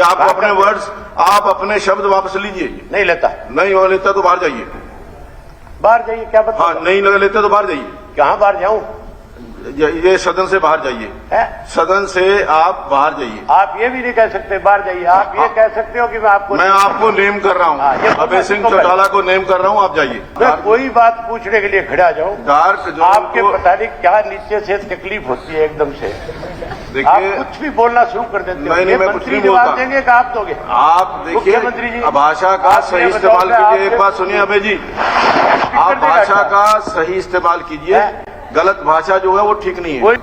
आप अपने वर्ड्स, आप अपने शब्द वापस लीजिए। नहीं लेता। नहीं वो लेता तो बाहर जाइए। बाहर जाइए क्या बता? हाँ, नहीं लेते तो बाहर जाइए। कहाँ बाहर जाऊं? ये सदन से बाहर जाइए। सदन से आप बाहर जाइए। आप ये भी नहीं कह सकते बाहर जाइए। आप ये कह सकते हो कि मैं आपको नेम कर रहा हूँ, अभय सिंह चौटाला को नेम कर रहा हूँ, आप जाइए। मैं कोई बात पूछने के लिए खड़ा जाऊँ। डार्क जोन आपके पता नहीं क्या नीचे से तकलीफ होती है एकदम से। देखिए, आप कुछ भी बोलना शुरू कर देते हो। नहीं, मैं कुछ नहीं बोलता। जवाब देंगे कि आप दोगे? आप देखिए, मुख्यमंत्री जी भाषा का सही इस्तेमाल कीजिए। एक बात सुनिए अभय जी, आप भाषा का सही इस्तेमाल कीजिए। गलत भाषा जो है वो ठीक नहीं है।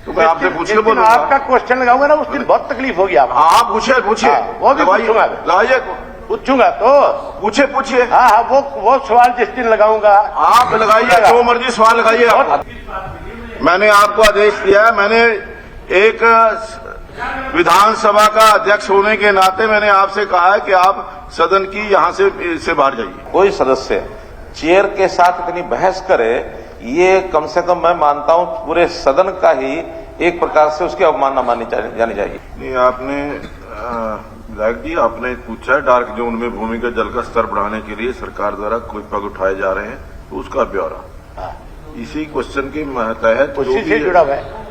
तो मैं आपसे पूछ के बोलूंगा। आपका क्वेश्चन लगाऊंगा ना उस दिन बहुत तकलीफ होगी आपको। हाँ पूछिए वो भी पूछूंगा। लाइए, पूछूंगा तो पूछिए। हाँ, वो सवाल जिस दिन लगाऊंगा आप लगाइए, जो मर्जी सवाल लगाइए। मैंने आपको आदेश दिया है, मैंने एक विधानसभा का अध्यक्ष होने के नाते मैंने आपसे कहा है कि आप सदन की यहाँ से बाहर जाइए। कोई सदस्य चेयर के साथ इतनी बहस करे, ये कम से कम मैं मानता हूं पूरे सदन का ही एक प्रकार से उसकी अवमानना मानी जानी चाहिए। नहीं, आपने विधायक जी, आपने पूछा डार्क जोन में भूमिगत जल का स्तर बढ़ाने के लिए सरकार द्वारा कोई पग उठाए जा रहे हैं, तो उसका ब्यौरा इसी क्वेश्चन के तहत उसी से जुड़ा हुआ है।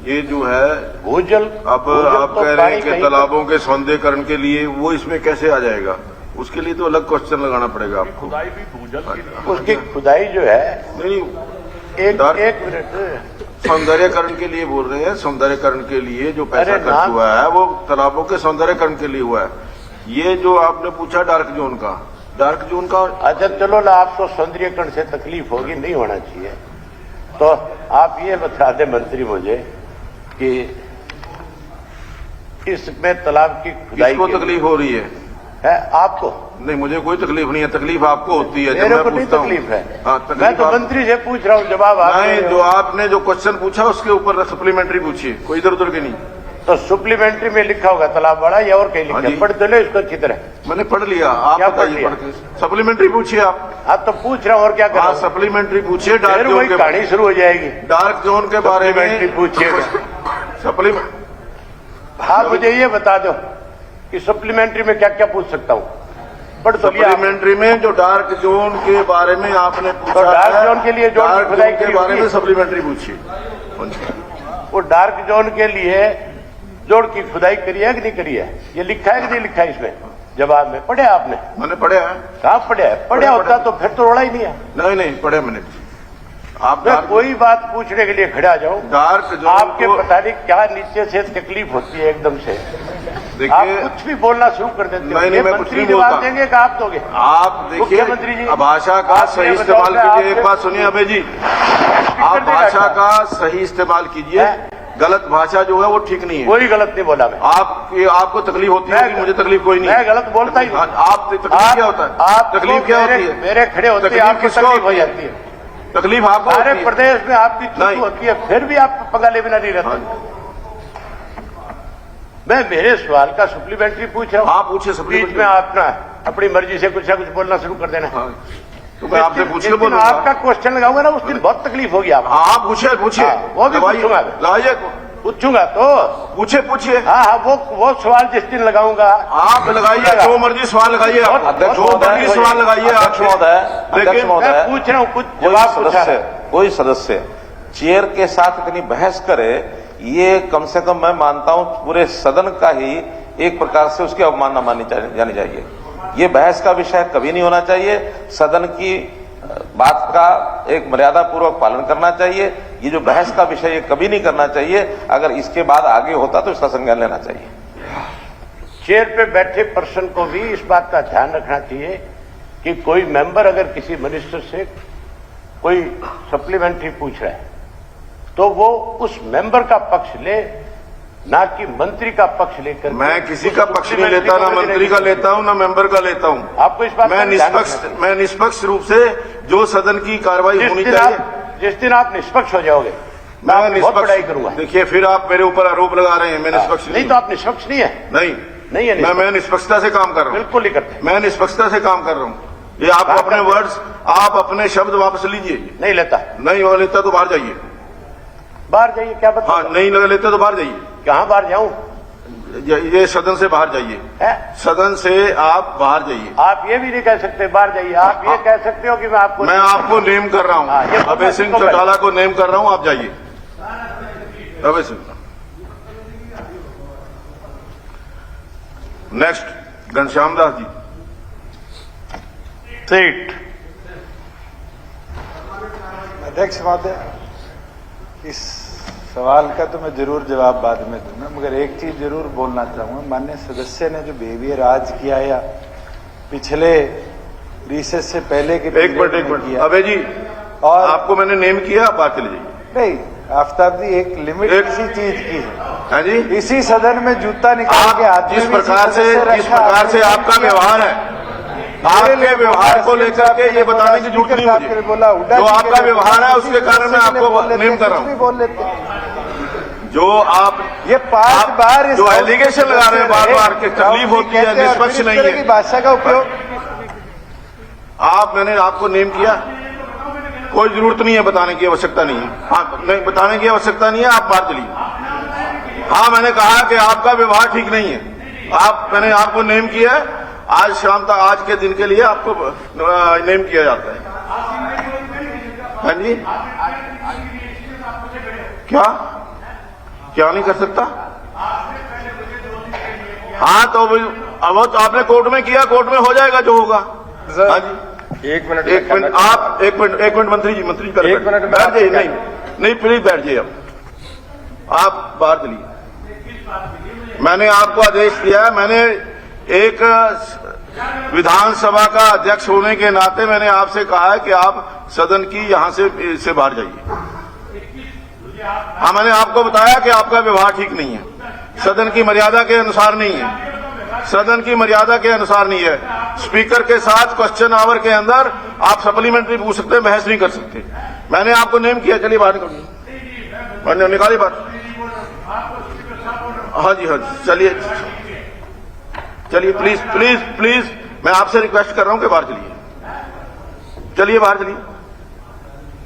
ये जो है भूजल, अब आप कह रहे हैं कि तालाबों के सौंदर्यीकरण के लिए वो इसमें कैसे आ जाएगा? उसके लिए तो अलग क्वेश्चन लगाना पड़ेगा आपको। खुदाई भी भूजल उसकी खुदाई जो है। नहीं, एक मिनट, सौंदर्यकरण के लिए बोल रहे हैं। सौंदर्यकरण के लिए जो पैसा खर्च हुआ है वो तालाबों के सौंदर्यकरण के लिए हुआ है। ये जो आपने पूछा डार्क जोन का अच्छा चलो ना, आपको सौंदर्यकरण से तकलीफ होगी, नहीं होना चाहिए। तो आप ये बता दें मंत्री मुझे कि इसमें तालाब की खुदाई को तकलीफ हो रही है आपको? नहीं, मुझे कोई तकलीफ नहीं है। तकलीफ आपको होती है। मेरे को नहीं तकलीफ है। मैं तो मंत्री से पूछ रहा हूँ, जवाब नहीं, जो आपने जो क्वेश्चन पूछा उसके ऊपर सप्लीमेंट्री पूछिए, कोई इधर उधर के नहीं। तो सप्लीमेंट्री में लिखा होगा तालाब बड़ा या और कहीं लिखा? पढ़ तो लो इसको अच्छी तरह। मैंने पढ़ लिया, आप बताइए। सप्लीमेंट्री पूछिए आप। आप तो पूछ रहा हूँ और क्या कर रहा हूँ? सप्लीमेंट्री पूछिए। डार्क जोन की कहानी शुरू हो जाएगी। डार्क जोन के बारे में पूछिएगा। आप मुझे ये बता दो कि सप्लीमेंट्री में क्या क्या पूछ सकता हूँ? सप्लीमेंट्री में जो डार्क जोन के बारे में आपने पूछा, तो डार्क जोन के लिए डार्क जोन के बारे में सप्लीमेंट्री पूछिए। वो डार्क जोन के लिए जोड़ की खुदाई करी है कि नहीं करी है? ये लिखा है कि नहीं लिखा है इसमें? जवाब में पढ़े आपने? मैंने पढ़ा है। कहाँ पढ़ा है? पढ़ा होता तो फिर तो रोड़ा ही नहीं है। नहीं पढ़े मैंने। आप कोई बात पूछने के लिए खड़ा जाऊं। डार्क जोन आपके पता नहीं क्या नीचे से तकलीफ होती है एकदम से। देखिए, आप कुछ भी बोलना शुरू कर देते हो। नहीं, मैं कुछ नहीं जवाब बोलता। देंगे कि आप दोगे? आप देखिए, मुख्यमंत्री जी, भाषा का सही इस्तेमाल कीजिए। एक बात सुनिए अभय जी, आप भाषा का सही इस्तेमाल कीजिए। गलत भाषा जो है वो ठीक नहीं है। कोई गलत नहीं बोला मैं। आपको तकलीफ होती है, मुझे तकलीफ कोई नहीं। मैं गलत बोलता ही नहीं। आप तकलीफ क्या होता है? आप तकलीफ क्या होती है? मेरे खड़े होते हैं आपको तकलीफ हो जाती है। तकलीफ आपको सारे प्रदेश में आपकी छुट्टी होती है, फिर भी आप पंगा ले बिना नहीं रहते। मैं मेरे सवाल का सप्लीमेंट्री पूछ रहा हूँ। आप पूछिए। बीच में अपनी मर्जी से कुछ ना कुछ बोलना शुरू कर देना। तो मैं आपसे पूछ के बोलूंगा। आपका क्वेश्चन लगाऊंगा ना उस दिन बहुत तकलीफ होगी आपको। हाँ पूछिए। वो भी पूछूंगा। लाइए, पूछूंगा तो पूछिए। हाँ, वो सवाल जिस दिन लगाऊंगा आप लगाइए, जो मर्जी सवाल लगाइए। जो मर्जी सवाल लगाइए। अध्यक्ष महोदय, पूछ रहा हूँ, कुछ जवाब पूछा है। कोई सदस्य चेयर के साथ इतनी बहस करे, ये कम से कम मैं मानता हूं पूरे सदन का ही एक प्रकार से उसकी अवमानना मानी जानी चाहिए। ये बहस का विषय कभी नहीं होना चाहिए। सदन की बात का एक मर्यादा पूर्वक पालन करना चाहिए। ये जो बहस का विषय ये कभी नहीं करना चाहिए। अगर इसके बाद आगे होता तो इसका संज्ञान लेना चाहिए। चेयर पे बैठे पर्सन को भी इस बात का ध्यान रखना चाहिए कि कोई मेंबर अगर किसी मिनिस्टर से कोई सप्लीमेंट्री पूछ रहा है तो वो उस मेंबर का पक्ष ले, ना कि मंत्री का पक्ष लेकर। मैं किसी का पक्ष नहीं लेता, ना मंत्री का लेता हूं, ना मेंबर का लेता हूं। आपको इस बात मैं निष्पक्ष रूप से जो सदन की कार्रवाई होनी चाहिए। जिस दिन आप निष्पक्ष हो जाओगे मैं बहुत पढ़ाई करूंगा। देखिए, फिर आप मेरे ऊपर आरोप लगा रहे हैं मैं निष्पक्ष नहीं। तो आप निष्पक्ष नहीं है? नहीं है। मैं निष्पक्षता से काम कर रहा हूँ। बिल्कुल नहीं करते। मैं निष्पक्षता से काम कर रहा हूँ। ये आप अपने वर्ड्स, आप अपने शब्द वापस लीजिए। नहीं लेता। नहीं वो लेता तो बाहर जाइए। बाहर जाइए क्या बता? हाँ, नहीं लेते तो बाहर जाइए। कहाँ बाहर जाऊं? ये सदन से बाहर जाइए, सदन से आप बाहर जाइए। आप ये भी नहीं कह सकते बाहर जाइए, आप ये कह सकते हो कि मैं आपको नेम कर रहा हूं, अभय सिंह चौटाला को नेम कर रहा हूं, आप जाइए। अभय सिंह। नेक्स्ट घनश्याम दास जी। सीट। अध्यक्ष महोदय, इस सवाल का तो मैं जरूर जवाब बाद में दूंगा, मगर एक चीज जरूर बोलना चाहूंगा। माननीय सदस्य ने जो बिहेवियर आज किया या पिछले रिसेस से पहले के एक मिनट अभय जी, और आपको मैंने नेम किया, आप बात चले जाइए। नहीं आफ्ताब जी, एक लिमिट किसी चीज की है। हाँ जी, इसी सदन में जूता निकाल के आदमी जिस प्रकार से आपका व्यवहार है, आपके व्यवहार को लेकर के ये बताने की जरूरत नहीं मुझे, बोला जो आपका व्यवहार है उसके कारण मैं आपको नेम कर रहा हूँ। बोल लेते जो आप ये 5 बार जो एलिगेशन लगा रहे हैं बार बार के तकलीफ होती है, निष्पक्ष नहीं है भाषा का उपयोग। मैंने आपको नेम किया, कोई जरूरत नहीं है, बताने की आवश्यकता नहीं है। हाँ, नहीं बताने की आवश्यकता नहीं है, आप बाहर चलिए। हाँ, मैंने कहा कि आपका व्यवहार ठीक नहीं है। मैंने आपको नेम किया है, आज शाम तक, आज के दिन के लिए आपको नेम किया जाता है। हाँ जी, क्या नहीं कर सकता? हाँ, तो अब तो आपने कोर्ट में किया, कोर्ट में हो जाएगा जो होगा। हाँ जी, एक मिनट आप एक मिनट मंत्री जी एक मिनट बैठ जाइए। नहीं प्लीज बैठ जाइए, आप बाहर चलिए। मैंने आपको आदेश दिया है, मैंने एक विधानसभा का अध्यक्ष होने के नाते मैंने आपसे कहा है कि आप सदन की यहां से बाहर जाइए। हाँ, मैंने आपको बताया कि आपका व्यवहार ठीक नहीं है, सदन की मर्यादा के अनुसार नहीं है, सदन की मर्यादा के अनुसार नहीं है। स्पीकर के साथ क्वेश्चन आवर के अंदर आप सप्लीमेंट्री पूछ सकते हैं, बहस नहीं कर सकते। मैंने आपको नेम किया, चलिए बाहर निकालिए, मैंने निकाली बात। हाँ जी, चलिए प्लीज मैं आपसे रिक्वेस्ट कर रहा हूं कि बाहर चलिए, बाहर चलिए।